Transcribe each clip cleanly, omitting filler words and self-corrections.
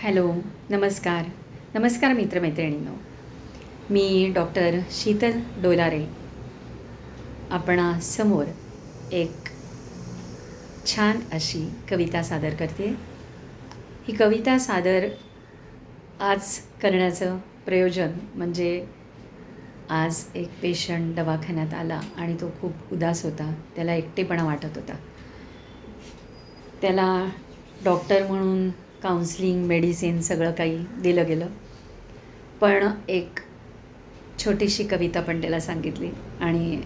Hello, नमस्कार. नमस्कार मित्रमैत्रिणींनो. मी doctor Sheetal डोलारे आपणासमोर एक छान अशी कविता सादर करते. ही कविता सादर आज करण्याचं प्रयोजन म्हणजे आज एक पेशंट दवाखान्यात आला आणि तो खूप उदास होता. त्याला एकटेपणा वाटत होता. त्याला डॉक्टर म्हणून काउन्सिलिंग, मेडिसिन सगळं काही दिलं गेलं. पण एक छोटीशी कविता पण त्याला सांगितली आणि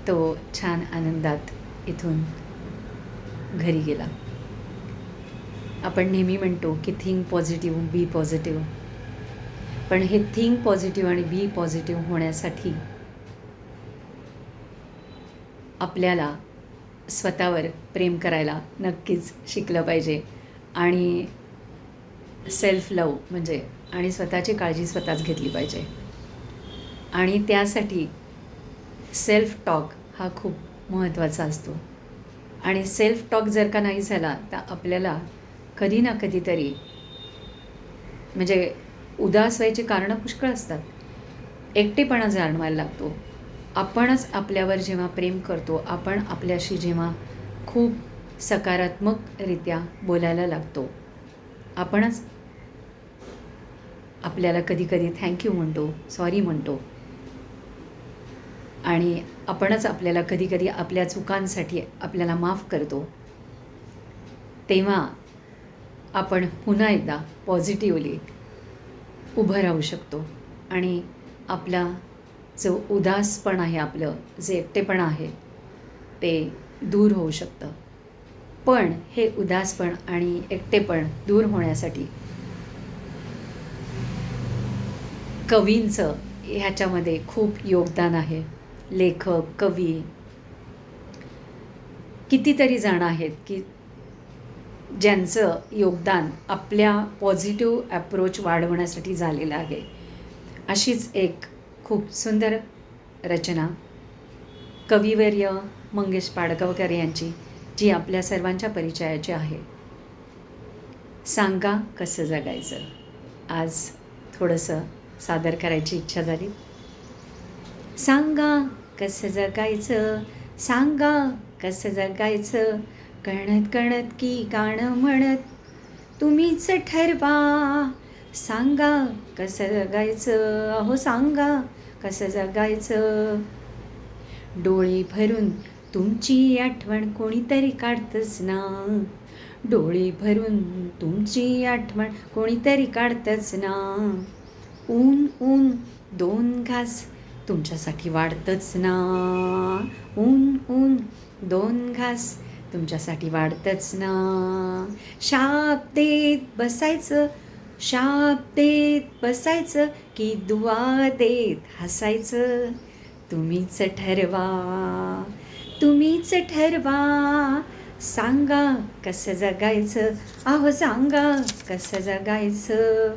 तो छान आनंदात इथून घरी गेला. आपण नेहमी म्हणतो की थिंक पॉझिटिव्ह, बी पॉझिटिव्ह. पण हे थिंक पॉझिटिव्ह आणि बी पॉझिटिव्ह होण्यासाठी आपल्याला स्वतःवर प्रेम करायला नक्कीच शिकलं पाहिजे आणि सेल्फ लव म्हणजे आणि स्वतःची काळजी स्वतःच घेतली पाहिजे. आणि त्यासाठी सेल्फ टॉक हा खूप महत्त्वाचा असतो. आणि सेल्फ टॉक जर का नाही झाला तर आपल्याला कधी ना कधीतरी म्हणजे उदास व्हायची कारणं पुष्कळ असतात. एकटेपणा जाणवायला लागतो. आपणच आपल्यावर जेव्हा प्रेम करतो, आपण आपल्याशी जेव्हा खूप सकारात्मकरित्या बोलायला लागतो, आपणच आपल्याला कधीकधी थँक्यू म्हणतो, सॉरी म्हणतो आणि आपणच आपल्याला कधीकधी आपल्या चुकांसाठी आपल्याला माफ करतो, तेव्हा आपण पुन्हा एकदा पॉझिटिव्हली उभं राहू शकतो आणि आपला जो उदासपण आहे, आपलं जे एकटेपणा आहे ते दूर होऊ शकतं. पण हे उदासपण आणि एकटेपण दूर होण्यासाठी कवींचं ह्याच्यामध्ये खूप योगदान आहे. लेखक, कवी कितीतरी जण आहेत की ज्यांचं योगदान आपल्या पॉझिटिव्ह ॲप्रोच वाढवण्यासाठी झालेलं आहे. अशीच एक खूप सुंदर रचना कविवर्य मंगेश पाडगावकर यांची, जी आपल्या सर्वांच्या परिचयाची आहे. सांगा कसं जगायचं. आज थोडंसं सादर करायची इच्छा झाली. सांगा कसं जगायचं, सांगा कसं जगायचं, कणत कणत की गाणं म्हणत तुम्हीच ठरवा. सांगा कसं जगायचं, अहो सांगा कसं जगायचं. डोळे भरून तुमची आठवण कोणीतरी काढतंच ना, डोळे भरून तुमची आठवण कोणीतरी काढतंच ना. ऊन ऊन 2 घास तुमच्यासाठी वाढतंच ना, ऊन ऊन 2 घास तुमच्यासाठी वाढतंच ना. शाप देत बसायचं, शाप देत बसायचं की दुआ देत हसायचं. तुम्हीच ठरवा, तुम्हीच ठरवा. सांगा कसं जगायचं, अहो सांगा कसं जगायचं.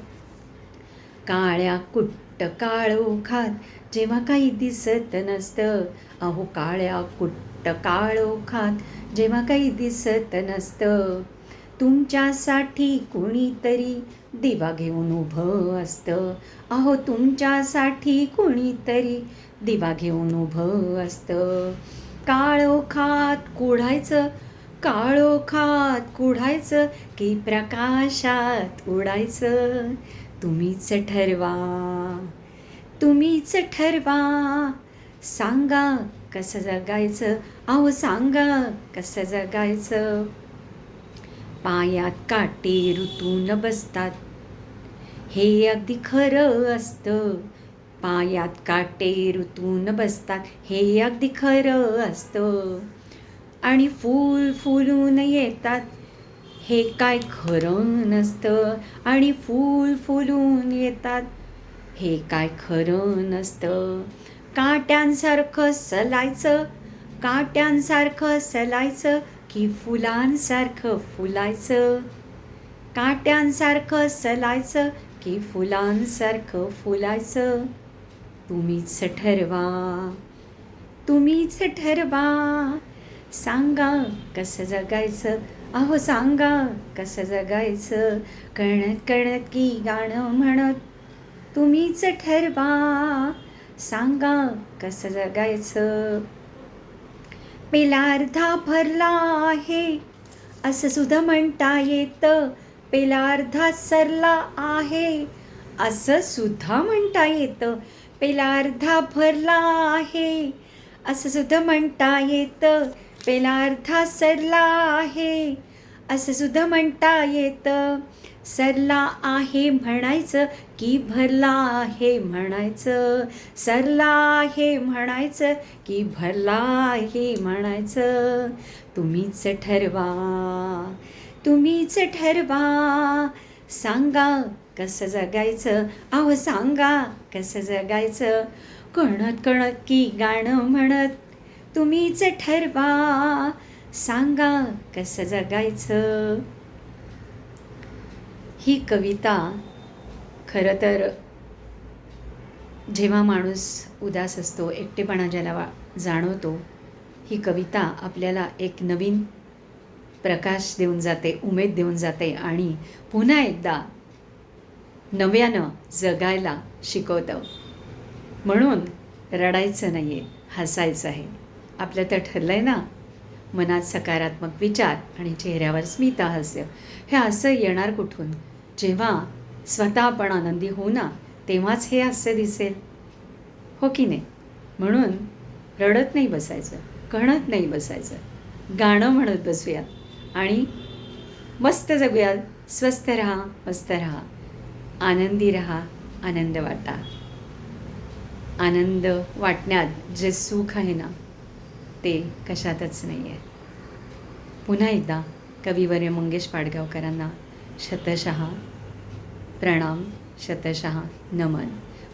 काळ्या कुट्ट काळोखात जेव्हा काही दिसत नसतं, अहो काळ्या कुट्ट काळोखात जेव्हा काही दिसत नसतं, तुमच्यासाठी कुणीतरी दिवा घेऊन उभं असतं, अहो तुमच्यासाठी कुणीतरी दिवा घेऊन उभं असतं. काळोखात कुढायचं, काळोखात कुढायचं की प्रकाशात उडायचं. तुम्हीच ठरवा, तुम्हीच ठरवा. सांगा कसं जगायचं, अहो सांगा कसं जगायचं. पायात काटे ऋतून बसतात हे अगदी खरं असतं, पायात काटे ऋतून बसतात हे अगदी खरं असतं. आणि फूल फुलून येतात हे काय खरं नसतं, आणि फूल फुलून येतात हे काय खरं नसतं. काट्यांसारखं सलायचं, काट्यांसारखं सलायचं की फुलांसारखं फुलायचं, काट्यांसारखं सलायचं की फुलांसारखं फुलायचं. तुम्हीच ठरवा, तुम्हीच ठरवा. सांगा कसं जगायचं, अहो सांगा कसं जगायचं, कळत कळत की गाणं म्हणत तुम्हीच ठरवा. सांगा कसं जगायचं. पेला अर्धा भरला आहे असं सुद्धा म्हणता येतं. पेला अर्धा सरला आहे असं सुद्धा म्हणता येतं. पेला अर्धा भरला आहे असं सुद्धा म्हणता येतं. पेला अर्धा सरला आहे असं सुद्धा म्हणता येतं. सरला आहे म्हणायचं की भरला आहे म्हणायचं. सरला आहे म्हणायचं की भरला आहे म्हणायचं. तुम्हीच ठरवा, तुम्हीच ठरवा. सांगा कसं जगायचं, अहो सांगा कसं जगायचं. कणत कणत की गाणं म्हणत तुम्हीच ठरवा. सांगा कसं जगायचं. ही कविता खरं तर जेव्हा माणूस उदास असतो, एकटेपणा ज्याला जाणवतो, ही कविता आपल्याला एक नवीन प्रकाश देऊन जाते, उमेद देऊन जाते आणि पुन्हा एकदा नव्यानं जगायला शिकवतं. म्हणून रडायचं नाही आहे, हसायचं आहे. आपलं तर ठरलं आहे ना, मनात सकारात्मक विचार आणि चेहऱ्यावर स्मितहास्य. हे असं येणार कुठून? जेव्हा स्वतः आपण आनंदी होऊ ना, तेव्हाच हे हास्य दिसेल, हो की नाही? म्हणून रडत नाही बसायचं, कणत नाही बसायचं, गाणं म्हणत बसूयात आणि मस्त जगूयात. स्वस्थ राहा, मस्त राहा, आनंदी राहा, आनंद वाटा. आनंद वाटण्यात जे सुख आहे ना, ते कशातच नाही आहे. पुन्हा एकदा कविवर्य मंगेश पाडगावकरांना शतशः प्रणाम, शतशः नमन.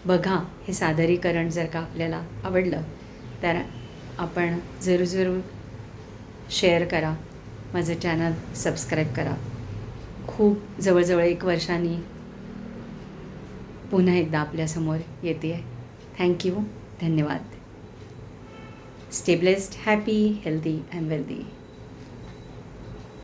बघा, हे सादरीकरण जर का आपल्याला आवडलं तर आपण जरूर शेअर करा, माझं चॅनल सबस्क्राईब करा. खूप जवळजवळ 1 वर्षांनी पुन्हा एकदा आपल्यासमोर येते आहे. थँक्यू, धन्यवाद. Stay blessed, happy, healthy and wealthy.